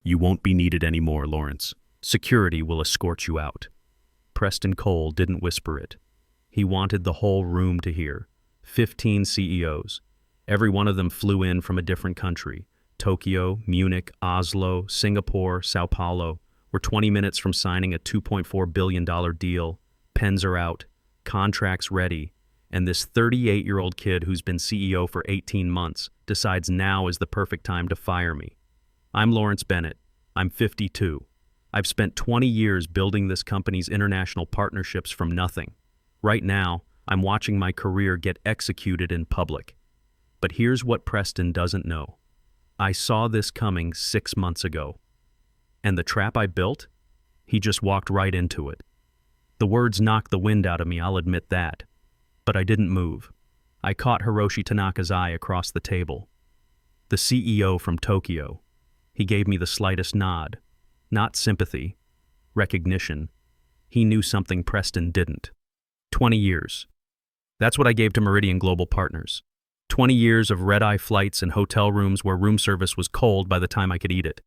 You won't be needed anymore, Lawrence. Security will escort you out. Preston Cole didn't whisper it. He wanted the whole room to hear. 15 CEOs. Every one of them flew in from a different country. Tokyo, Munich, Oslo, Singapore, Sao Paulo. We're 20 minutes from signing a $2.4 billion deal. Pens are out. Contracts ready. And this 38-year-old kid who's been CEO for 18 months decides now is the perfect time to fire me. I'm Lawrence Bennett. I'm 52. I've spent 20 years building this company's international partnerships from nothing. Right now, I'm watching my career get executed in public. But here's what Preston doesn't know. I saw this coming 6 months ago. And the trap I built? He just walked right into it. The words knocked the wind out of me, I'll admit that. But I didn't move. I caught Hiroshi Tanaka's eye across the table. The CEO from Tokyo. He gave me the slightest nod. Not sympathy. Recognition. He knew something Preston didn't. 20 years. That's what I gave to Meridian Global Partners. 20 years of red-eye flights and hotel rooms where room service was cold by the time I could eat it.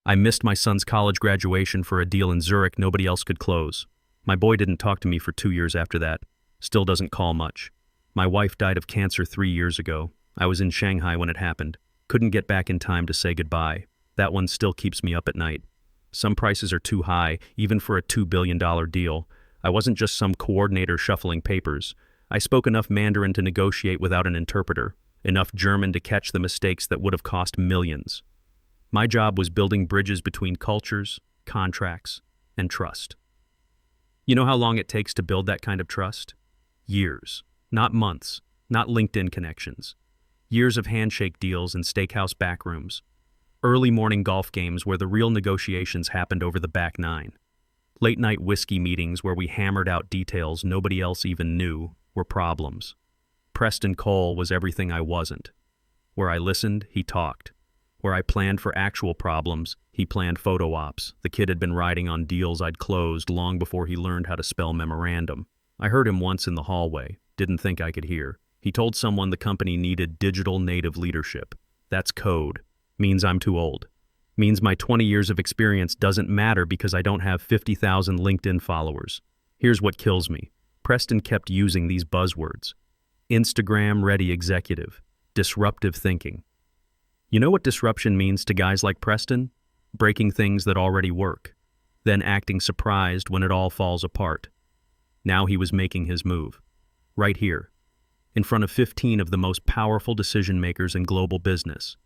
I missed my son's college graduation for a deal in Zurich nobody else could close. My boy didn't talk to me for 2 years after that. Still doesn't call much. My wife died of cancer 3 years ago. I was in Shanghai when it happened. Couldn't get back in time to say goodbye. That one still keeps me up at night. Some prices are too high, even for a $2 billion deal. I wasn't just some coordinator shuffling papers. I spoke enough Mandarin to negotiate without an interpreter, enough German to catch the mistakes that would have cost millions. My job was building bridges between cultures, contracts, and trust. You know how long it takes to build that kind of trust? Years. Not months. Not LinkedIn connections. Years of handshake deals and steakhouse backrooms. Early morning golf games where the real negotiations happened over the back nine. Late night whiskey meetings where we hammered out details nobody else even knew were problems. Preston Cole was everything I wasn't. Where I listened, he talked. Where I planned for actual problems, he planned photo ops. The kid had been riding on deals I'd closed long before he learned how to spell memorandum. I heard him once in the hallway, didn't think I could hear. He told someone the company needed digital native leadership. That's code. Means I'm too old. Means my 20 years of experience doesn't matter because I don't have 50,000 LinkedIn followers. Here's what kills me. Preston kept using these buzzwords. Instagram-ready executive. Disruptive thinking. You know what disruption means to guys like Preston? Breaking things that already work. Then acting surprised when it all falls apart. Now he was making his move. Right here. In front of 15 of the most powerful decision makers in global business.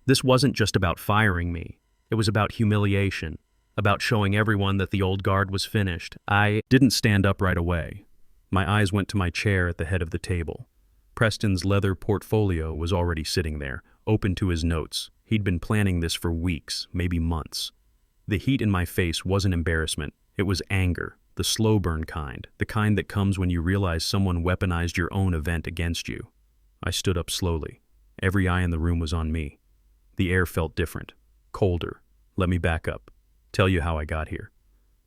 This wasn't just about firing me. It was about humiliation, about showing everyone that the old guard was finished. I didn't stand up right away. My eyes went to my chair at the head of the table. Preston's leather portfolio was already sitting there, open to his notes. He'd been planning this for weeks, maybe months. The heat in my face wasn't embarrassment. It was anger, the slow burn kind, the kind that comes when you realize someone weaponized your own event against you. I stood up slowly. Every eye in the room was on me. The air felt different, colder. Let me back up. Tell you how I got here.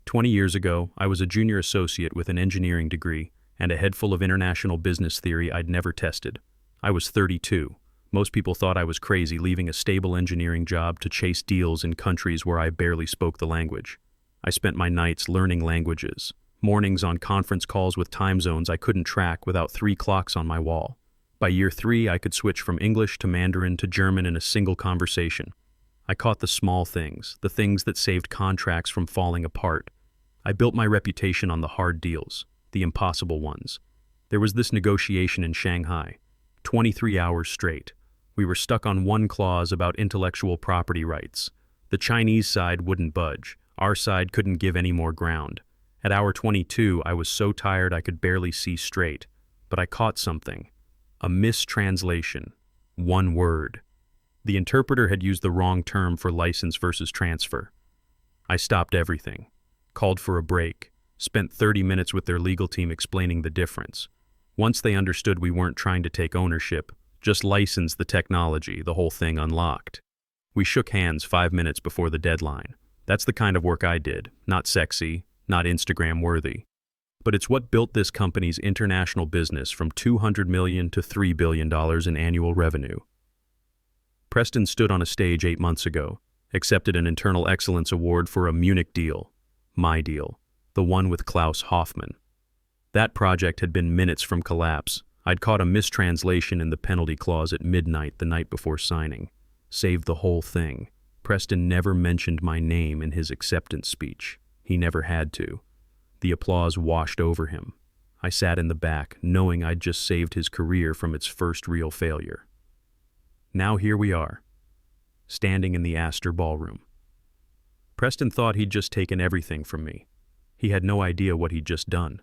20 years ago, I was a junior associate with an engineering degree and a head full of international business theory I'd never tested. I was 32. Most people thought I was crazy leaving a stable engineering job to chase deals in countries where I barely spoke the language. I spent my nights learning languages, mornings on conference calls with time zones I couldn't track without 3 clocks on my wall. By year 3, I could switch from English to Mandarin to German in a single conversation. I caught the small things, the things that saved contracts from falling apart. I built my reputation on the hard deals, the impossible ones. There was this negotiation in Shanghai, 23 hours straight. We were stuck on one clause about intellectual property rights. The Chinese side wouldn't budge. Our side couldn't give any more ground. At hour 22, I was so tired I could barely see straight. But I caught something. A mistranslation. One word. The interpreter had used the wrong term for license versus transfer. I stopped everything. Called for a break. Spent 30 minutes with their legal team explaining the difference. Once they understood we weren't trying to take ownership, just license the technology, the whole thing unlocked. We shook hands 5 minutes before the deadline. That's the kind of work I did. Not sexy, not Instagram-worthy. But it's what built this company's international business from $200 million to $3 billion in annual revenue. Preston stood on a stage 8 months ago, Accepted an internal excellence award for a Munich deal. My deal. The one with Klaus Hoffmann. That project had been minutes from collapse. I'd caught a mistranslation in the penalty clause at midnight the night before signing. Saved the whole thing. Preston never mentioned my name in his acceptance speech. He never had to. The applause washed over him. I sat in the back, knowing I'd just saved his career from its first real failure. Now here we are, standing in the Astor ballroom. Preston thought he'd just taken everything from me. He had no idea what he'd just done.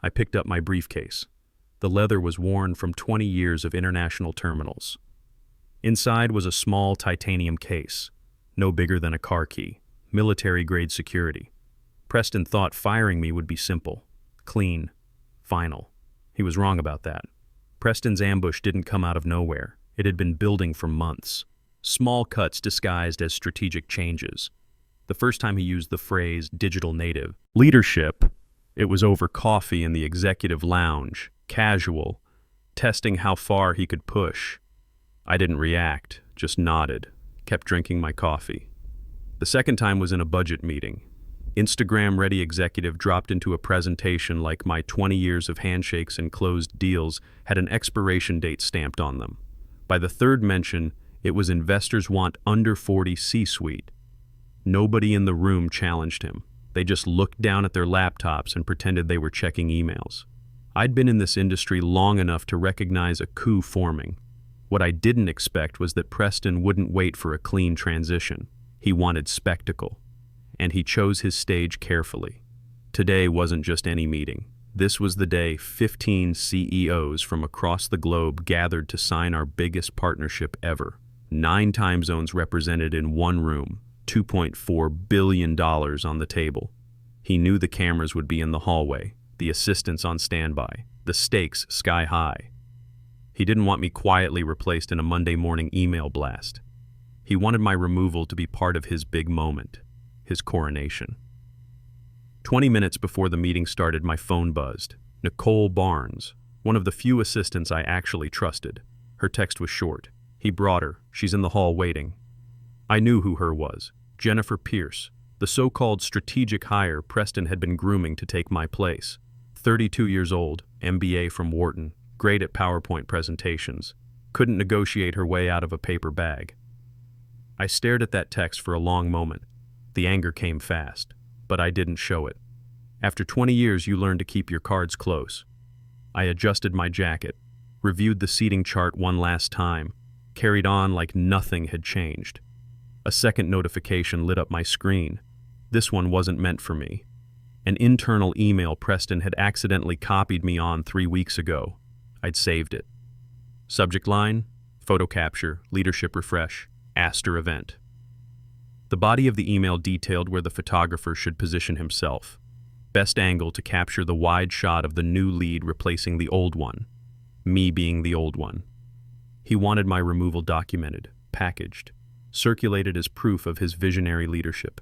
I picked up my briefcase. The leather was worn from 20 years of international terminals. Inside was a small titanium case, no bigger than a car key, military-grade security. Preston thought firing me would be simple, clean, final. He was wrong about that. Preston's ambush didn't come out of nowhere. It had been building for months. Small cuts disguised as strategic changes. The first time he used the phrase digital native leadership, it was over coffee in the executive lounge, casual, testing how far he could push. I didn't react, just nodded, kept drinking my coffee. The second time was in a budget meeting. Instagram-ready executive dropped into a presentation like my 20 years of handshakes and closed deals had an expiration date stamped on them. By the third mention, it was investors want under 40 C-suite. Nobody in the room challenged him. They just looked down at their laptops and pretended they were checking emails. I'd been in this industry long enough to recognize a coup forming. What I didn't expect was that Preston wouldn't wait for a clean transition. He wanted spectacle. And he chose his stage carefully. Today wasn't just any meeting. This was the day 15 CEOs from across the globe gathered to sign our biggest partnership ever. 9 time zones represented in one room, $2.4 billion on the table. He knew the cameras would be in the hallway, the assistants on standby, the stakes sky high. He didn't want me quietly replaced in a Monday morning email blast. He wanted my removal to be part of his big moment, his coronation. 20 minutes before the meeting started, my phone buzzed. Nicole Barnes, one of the few assistants I actually trusted. Her text was short. He brought her. She's in the hall waiting. I knew who her was. Jennifer Pierce, the so-called strategic hire Preston had been grooming to take my place. 32 years old, MBA from Wharton, great at PowerPoint presentations. Couldn't negotiate her way out of a paper bag. I stared at that text for a long moment. The anger came fast, but I didn't show it. After 20 years, you learn to keep your cards close. I adjusted my jacket, reviewed the seating chart one last time, carried on like nothing had changed. A second notification lit up my screen. This one wasn't meant for me. An internal email Preston had accidentally copied me on 3 weeks ago. I'd saved it. Subject line, photo capture, leadership refresh, Astor event. The body of the email detailed where the photographer should position himself. Best angle to capture the wide shot of the new lead replacing the old one. Me being the old one. He wanted my removal documented, packaged, circulated as proof of his visionary leadership.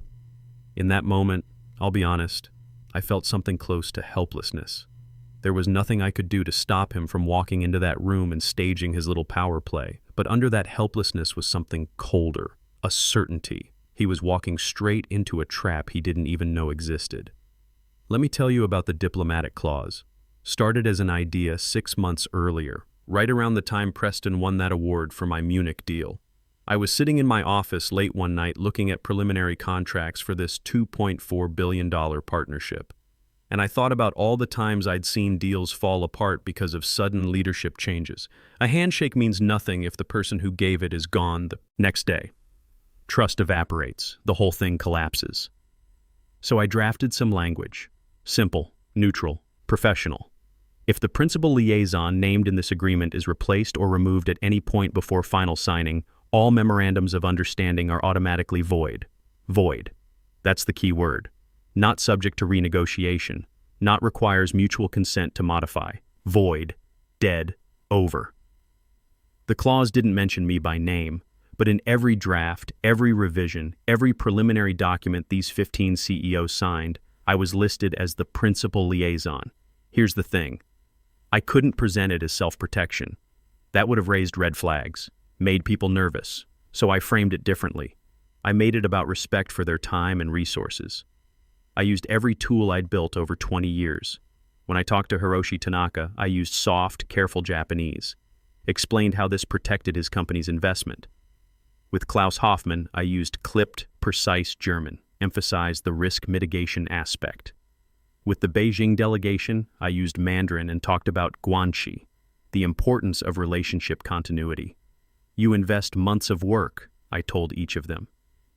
In that moment, I'll be honest, I felt something close to helplessness. There was nothing I could do to stop him from walking into that room and staging his little power play, but under that helplessness was something colder, a certainty. He was walking straight into a trap he didn't even know existed. Let me tell you about the diplomatic clause. Started as an idea 6 months earlier, right around the time Preston won that award for my Munich deal. I was sitting in my office late one night looking at preliminary contracts for this $2.4 billion partnership. And I thought about all the times I'd seen deals fall apart because of sudden leadership changes. A handshake means nothing if the person who gave it is gone the next day. Trust evaporates, the whole thing collapses. So I drafted some language. Simple, neutral, professional. If the principal liaison named in this agreement is replaced or removed at any point before final signing, all memorandums of understanding are automatically void. Void. That's the key word. Not subject to renegotiation. Not requires mutual consent to modify. Void. Dead. Over. The clause didn't mention me by name, but in every draft, every revision, every preliminary document these 15 CEOs signed, I was listed as the principal liaison. Here's the thing. I couldn't present it as self-protection. That would have raised red flags, made people nervous, so I framed it differently. I made it about respect for their time and resources. I used every tool I'd built over 20 years. When I talked to Hiroshi Tanaka, I used soft, careful Japanese, explained how this protected his company's investment. With Klaus Hoffmann, I used clipped, precise German, emphasized the risk mitigation aspect. With the Beijing delegation, I used Mandarin and talked about guanxi, the importance of relationship continuity. You invest months of work, I told each of them.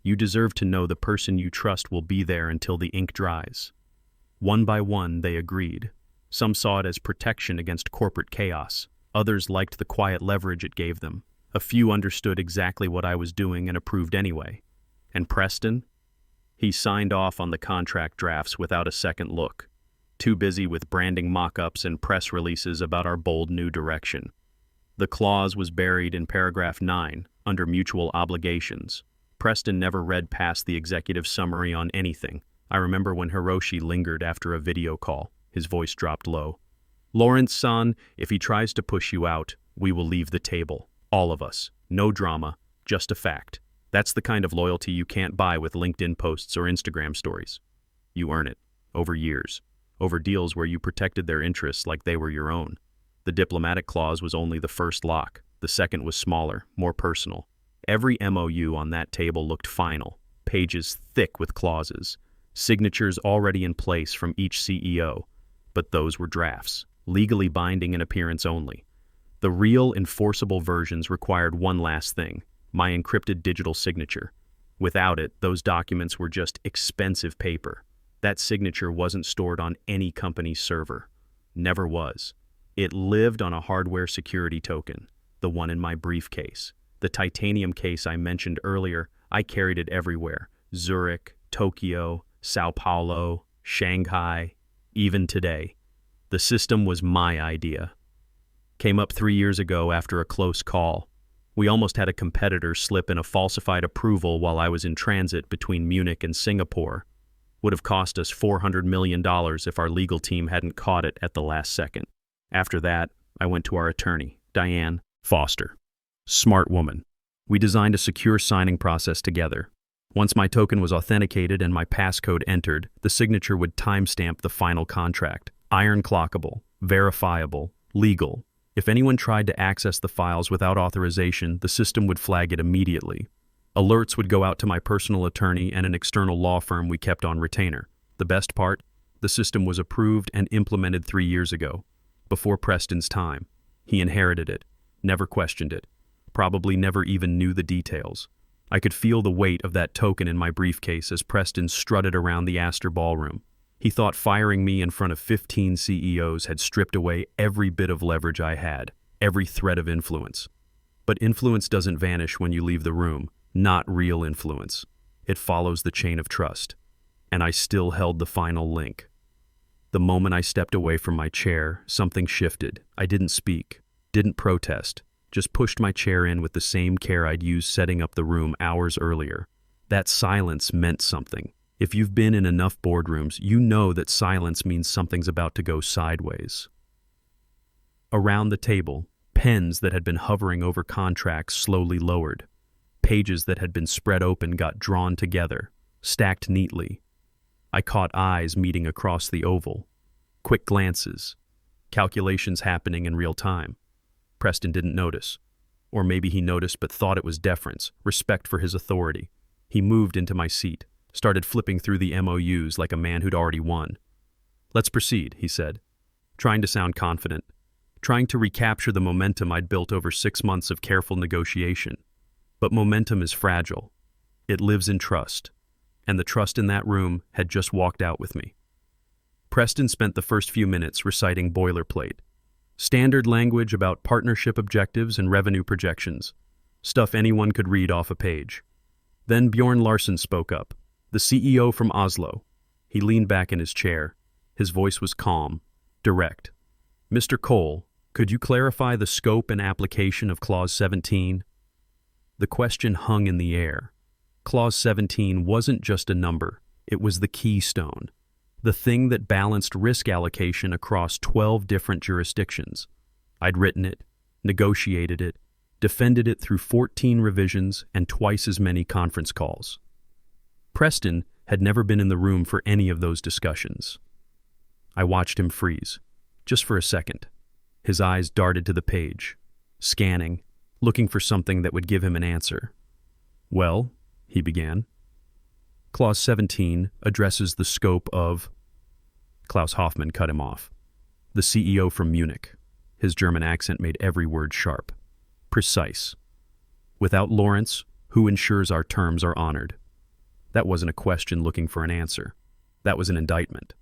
You deserve to know the person you trust will be there until the ink dries. One by one, they agreed. Some saw it as protection against corporate chaos. Others liked the quiet leverage it gave them. A few understood exactly what I was doing and approved anyway. And Preston? He signed off on the contract drafts without a second look, too busy with branding mock-ups and press releases about our bold new direction. The clause was buried in paragraph 9, under mutual obligations. Preston never read past the executive summary on anything. I remember when Hiroshi lingered after a video call. His voice dropped low. Lawrence-san, if he tries to push you out, we will leave the table. All of us. No drama, just a fact. That's the kind of loyalty you can't buy with LinkedIn posts or Instagram stories. You earn it. Over years. Over deals where you protected their interests like they were your own. The diplomatic clause was only the first lock. The second was smaller, more personal. Every MOU on that table looked final, pages thick with clauses, signatures already in place from each CEO. But those were drafts, legally binding in appearance only. The real enforceable versions required one last thing, my encrypted digital signature. Without it, those documents were just expensive paper. That signature wasn't stored on any company's server. Never was. It lived on a hardware security token, the one in my briefcase. The titanium case I mentioned earlier, I carried it everywhere. Zurich, Tokyo, Sao Paulo, Shanghai, even today. The system was my idea. Came up 3 years ago after a close call. We almost had a competitor slip in a falsified approval while I was in transit between Munich and Singapore. Would have cost us $400 million if our legal team hadn't caught it at the last second. After that, I went to our attorney, Diane Foster. Smart woman. We designed a secure signing process together. Once my token was authenticated and my passcode entered, the signature would timestamp the final contract. Iron-clockable, verifiable, legal. If anyone tried to access the files without authorization, the system would flag it immediately. Alerts would go out to my personal attorney and an external law firm we kept on retainer. The best part? The system was approved and implemented 3 years ago, before Preston's time. He inherited it, never questioned it, probably never even knew the details. I could feel the weight of that token in my briefcase as Preston strutted around the Astor ballroom. He thought firing me in front of 15 CEOs had stripped away every bit of leverage I had, every thread of influence. But influence doesn't vanish when you leave the room, not real influence. It follows the chain of trust. And I still held the final link. The moment I stepped away from my chair, something shifted. I didn't speak, didn't protest, just pushed my chair in with the same care I'd used setting up the room hours earlier. That silence meant something. If you've been in enough boardrooms, you know that silence means something's about to go sideways. Around the table, pens that had been hovering over contracts slowly lowered. Pages that had been spread open got drawn together, stacked neatly. I caught eyes meeting across the oval. Quick glances. Calculations happening in real time. Preston didn't notice. Or maybe he noticed but thought it was deference, respect for his authority. He moved into my seat, started flipping through the MOUs like a man who'd already won. "Let's proceed," he said, trying to sound confident, trying to recapture the momentum I'd built over 6 months of careful negotiation. But momentum is fragile. It lives in trust. And the trust in that room had just walked out with me. Preston spent the first few minutes reciting boilerplate. Standard language about partnership objectives and revenue projections. Stuff anyone could read off a page. Then Bjorn Larsen spoke up, the CEO from Oslo. He leaned back in his chair. His voice was calm, direct. "Mr. Cole, could you clarify the scope and application of Clause 17? The question hung in the air. Clause 17 wasn't just a number, it was the keystone. The thing that balanced risk allocation across 12 different jurisdictions. I'd written it, negotiated it, defended it through 14 revisions and twice as many conference calls. Preston had never been in the room for any of those discussions. I watched him freeze, just for a second. His eyes darted to the page, scanning, looking for something that would give him an answer. "Well," he began. "Clause 17 addresses the scope of—" Klaus Hoffmann cut him off. "The CEO from Munich." His German accent made every word sharp. "Precise. Without Lawrence, who ensures our terms are honored?" That wasn't a question looking for an answer. That was an indictment.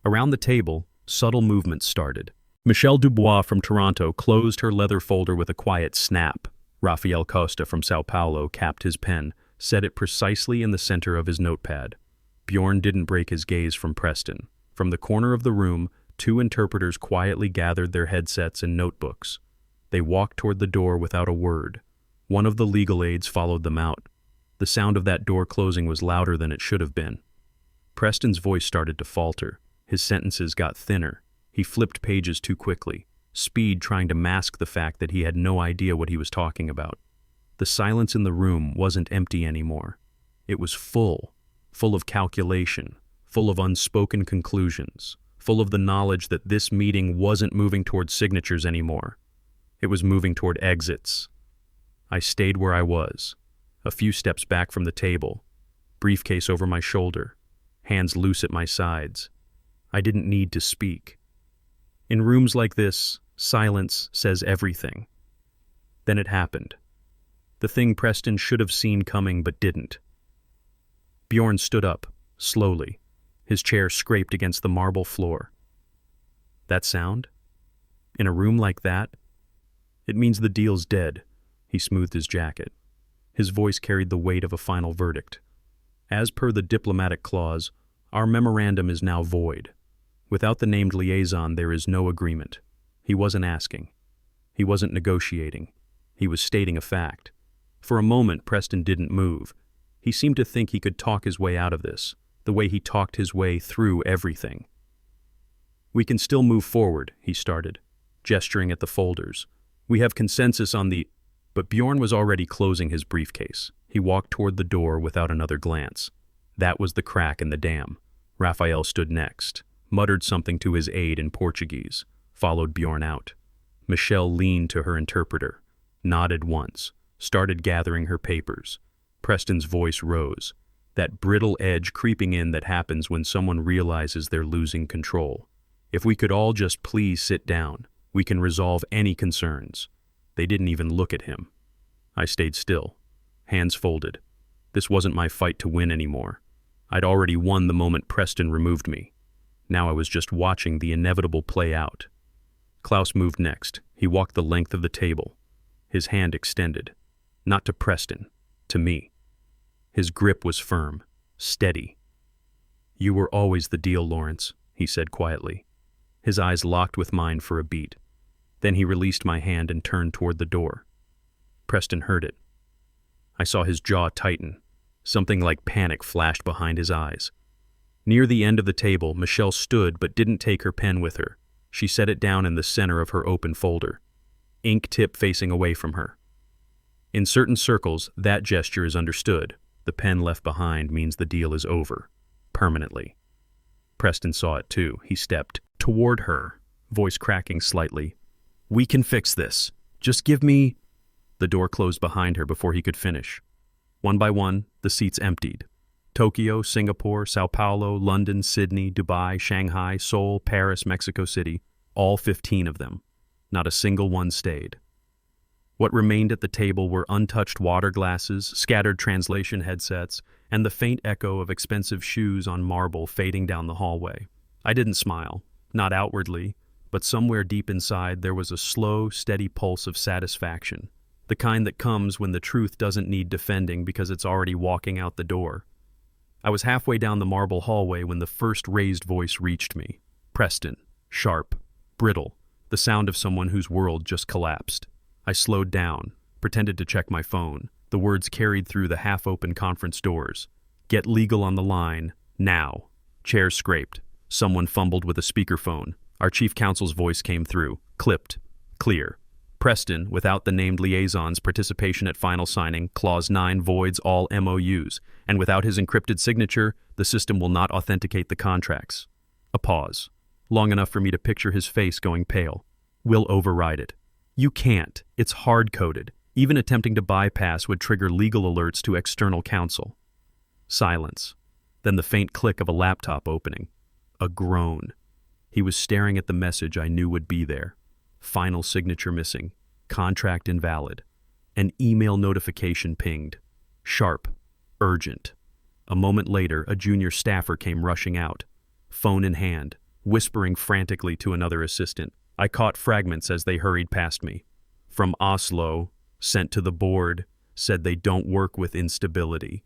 Around the table, subtle movements started. Michelle Dubois from Toronto closed her leather folder with a quiet snap. Rafael Costa from Sao Paulo capped his pen, set it precisely in the center of his notepad. Bjorn didn't break his gaze from Preston. From the corner of the room, 2 interpreters quietly gathered their headsets and notebooks. They walked toward the door without a word. One of the legal aides followed them out. The sound of that door closing was louder than it should have been. Preston's voice started to falter. His sentences got thinner. He flipped pages too quickly, speed trying to mask the fact that he had no idea what he was talking about. The silence in the room wasn't empty anymore. It was full of calculation, full of unspoken conclusions, full of the knowledge that this meeting wasn't moving toward signatures anymore. It was moving toward exits. I stayed where I was, a few steps back from the table, briefcase over my shoulder, hands loose at my sides. I didn't need to speak. In rooms like this, silence says everything. Then it happened. The thing Preston should have seen coming but didn't. Bjorn stood up, slowly. His chair scraped against the marble floor. That sound? In a room like that? It means the deal's dead. He smoothed his jacket. His voice carried the weight of a final verdict. As per the diplomatic clause, our memorandum is now void. Without the named liaison, there is no agreement. He wasn't asking. He wasn't negotiating. He was stating a fact. For a moment, Preston didn't move. He seemed to think he could talk his way out of this, the way he talked his way through everything. "We can still move forward," he started, gesturing at the folders. "We have consensus on the—" But Bjorn was already closing his briefcase. He walked toward the door without another glance. That was the crack in the dam. Rafael stood next, muttered something to his aide in Portuguese, followed Bjorn out. Michelle leaned to her interpreter, nodded once, started gathering her papers. Preston's voice rose, that brittle edge creeping in that happens when someone realizes they're losing control. "If we could all just please sit down, we can resolve any concerns." They didn't even look at him. I stayed still, hands folded. This wasn't my fight to win anymore. I'd already won the moment Preston removed me. Now I was just watching the inevitable play out. Klaus moved next. He walked the length of the table, his hand extended. Not to Preston, to me. His grip was firm, steady. "You were always the deal, Lawrence," he said quietly. His eyes locked with mine for a beat. Then he released my hand and turned toward the door. Preston heard it. I saw his jaw tighten. Something like panic flashed behind his eyes. Near the end of the table, Michelle stood but didn't take her pen with her. She set it down in the center of her open folder, ink tip facing away from her. In certain circles, that gesture is understood. The pen left behind means the deal is over, permanently. Preston saw it too. He stepped toward her, voice cracking slightly. "We can fix this. Just give me—" The door closed behind her before he could finish. One by one, the seats emptied. Tokyo, Singapore, Sao Paulo, London, Sydney, Dubai, Shanghai, Seoul, Paris, Mexico City, all 15 of them. Not a single one stayed. What remained at the table were untouched water glasses, scattered translation headsets, and the faint echo of expensive shoes on marble fading down the hallway. I didn't smile, not outwardly, but somewhere deep inside there was a slow, steady pulse of satisfaction, the kind that comes when the truth doesn't need defending because it's already walking out the door. I was halfway down the marble hallway when the first raised voice reached me. Preston, sharp, brittle, the sound of someone whose world just collapsed. I slowed down, pretended to check my phone. The words carried through the half-open conference doors. "Get legal on the line, now." Chairs scraped. Someone fumbled with a speakerphone. Our chief counsel's voice came through, clipped, clear. Preston, without the named liaison's participation at final signing, Clause 9 voids all MOUs, and without his encrypted signature, the system will not authenticate the contracts. A pause, long enough for me to picture his face going pale. We'll override it. You can't. It's hard-coded. Even attempting to bypass would trigger legal alerts to external counsel. Silence. Then the faint click of a laptop opening. A groan. He was staring at the message I knew would be there. Final signature missing. Contract invalid. An email notification pinged. Sharp. Urgent. A moment later, a junior staffer came rushing out, phone in hand, whispering frantically to another assistant. I caught fragments as they hurried past me. From Oslo, sent to the board, said they don't work with instability.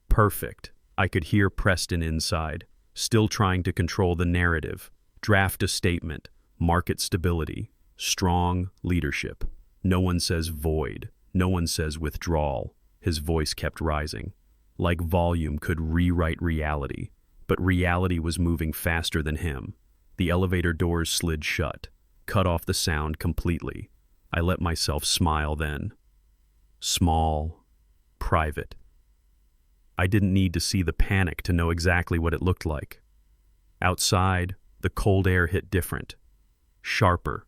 Perfect. I could hear Preston inside, still trying to control the narrative. Draft a statement. Market stability. Strong leadership. No one says void. No one says withdrawal. His voice kept rising. Like volume could rewrite reality. But reality was moving faster than him. The elevator doors slid shut, cut off the sound completely. I let myself smile then. Small, private. I didn't need to see the panic to know exactly what it looked like. Outside, the cold air hit different, sharper.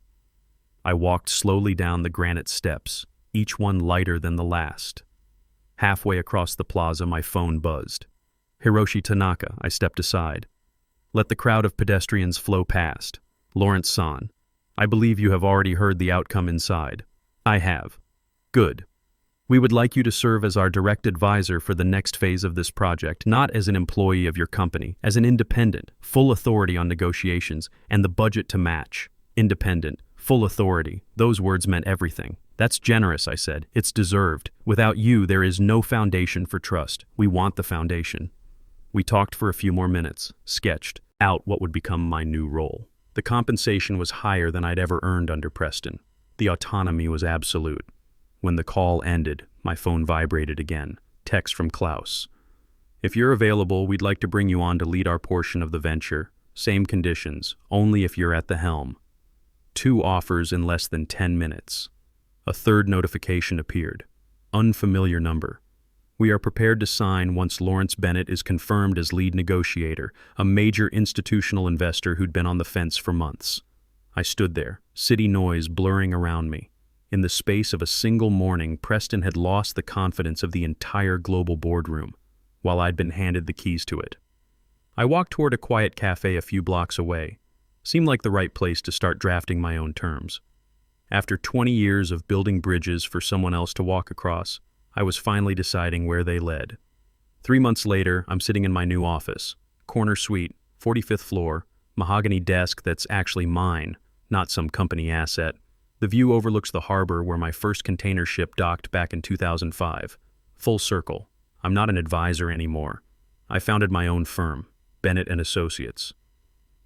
I walked slowly down the granite steps, each one lighter than the last. Halfway across the plaza, my phone buzzed. Hiroshi Tanaka, I stepped aside. Let the crowd of pedestrians flow past. Lawrence-san, I believe you have already heard the outcome inside. I have. Good. We would like you to serve as our direct advisor for the next phase of this project, not as an employee of your company, as an independent, full authority on negotiations, and the budget to match. Independent, full authority. Those words meant everything. That's generous, I said. It's deserved. Without you, there is no foundation for trust. We want the foundation. We talked for a few more minutes, sketched out what would become my new role. The compensation was higher than I'd ever earned under Preston. The autonomy was absolute. When the call ended, my phone vibrated again. Text from Klaus. If you're available, we'd like to bring you on to lead our portion of the venture. Same conditions, only if you're at the helm. 2 offers in less than 10 minutes. A third notification appeared. Unfamiliar number. We are prepared to sign once Lawrence Bennett is confirmed as lead negotiator, a major institutional investor who'd been on the fence for months. I stood there, city noise blurring around me. In the space of a single morning, Preston had lost the confidence of the entire global boardroom, while I'd been handed the keys to it. I walked toward a quiet cafe a few blocks away. Seemed like the right place to start drafting my own terms. After 20 years of building bridges for someone else to walk across, I was finally deciding where they led. 3 months later, I'm sitting in my new office. Corner suite, 45th floor, mahogany desk that's actually mine, not some company asset. The view overlooks the harbor where my first container ship docked back in 2005. Full circle. I'm not an advisor anymore. I founded my own firm, Bennett & Associates.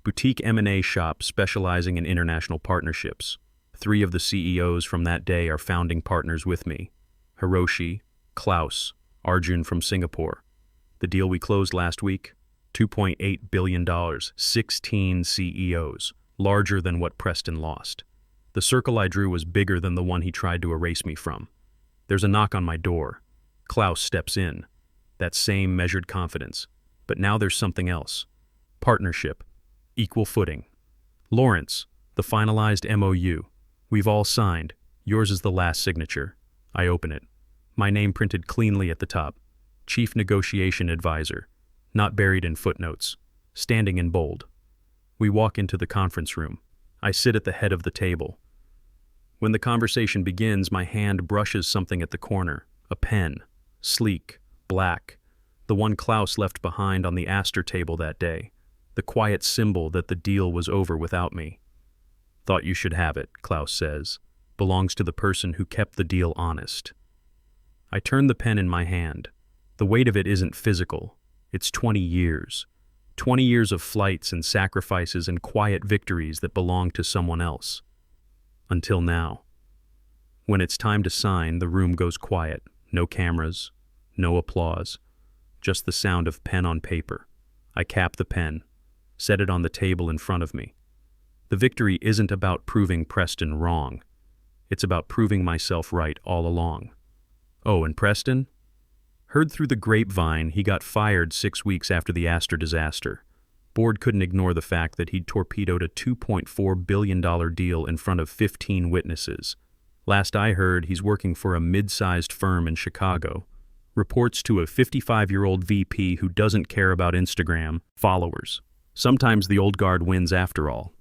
Boutique M&A shop specializing in international partnerships. 3 of the CEOs from that day are founding partners with me. Hiroshi, Klaus, Arjun from Singapore. The deal we closed last week? $2.8 billion, 16 CEOs, larger than what Preston lost. The circle I drew was bigger than the one he tried to erase me from. There's a knock on my door. Klaus steps in. That same measured confidence. But now there's something else. Partnership. Equal footing. Lawrence, the finalized MOU. We've all signed. Yours is the last signature. I open it. My name printed cleanly at the top. Chief Negotiation Advisor. Not buried in footnotes. Standing in bold. We walk into the conference room. I sit at the head of the table. When the conversation begins, my hand brushes something at the corner. A pen. Sleek. Black. The one Klaus left behind on the Astor table that day. The quiet symbol that the deal was over without me. Thought you should have it, Klaus says. Belongs to the person who kept the deal honest. I turn the pen in my hand. The weight of it isn't physical. It's 20 years. 20 years of flights and sacrifices and quiet victories that belong to someone else. Until now. When it's time to sign, the room goes quiet. No cameras, no applause. Just the sound of pen on paper. I cap the pen, set it on the table in front of me. The victory isn't about proving Preston wrong. It's about proving myself right all along. Oh, and Preston? Heard through the grapevine he got fired 6 weeks after the Astor disaster. Board couldn't ignore the fact that he'd torpedoed a $2.4 billion deal in front of 15 witnesses. Last I heard, he's working for a mid-sized firm in Chicago. Reports to a 55-year-old VP who doesn't care about Instagram followers. Sometimes the old guard wins after all.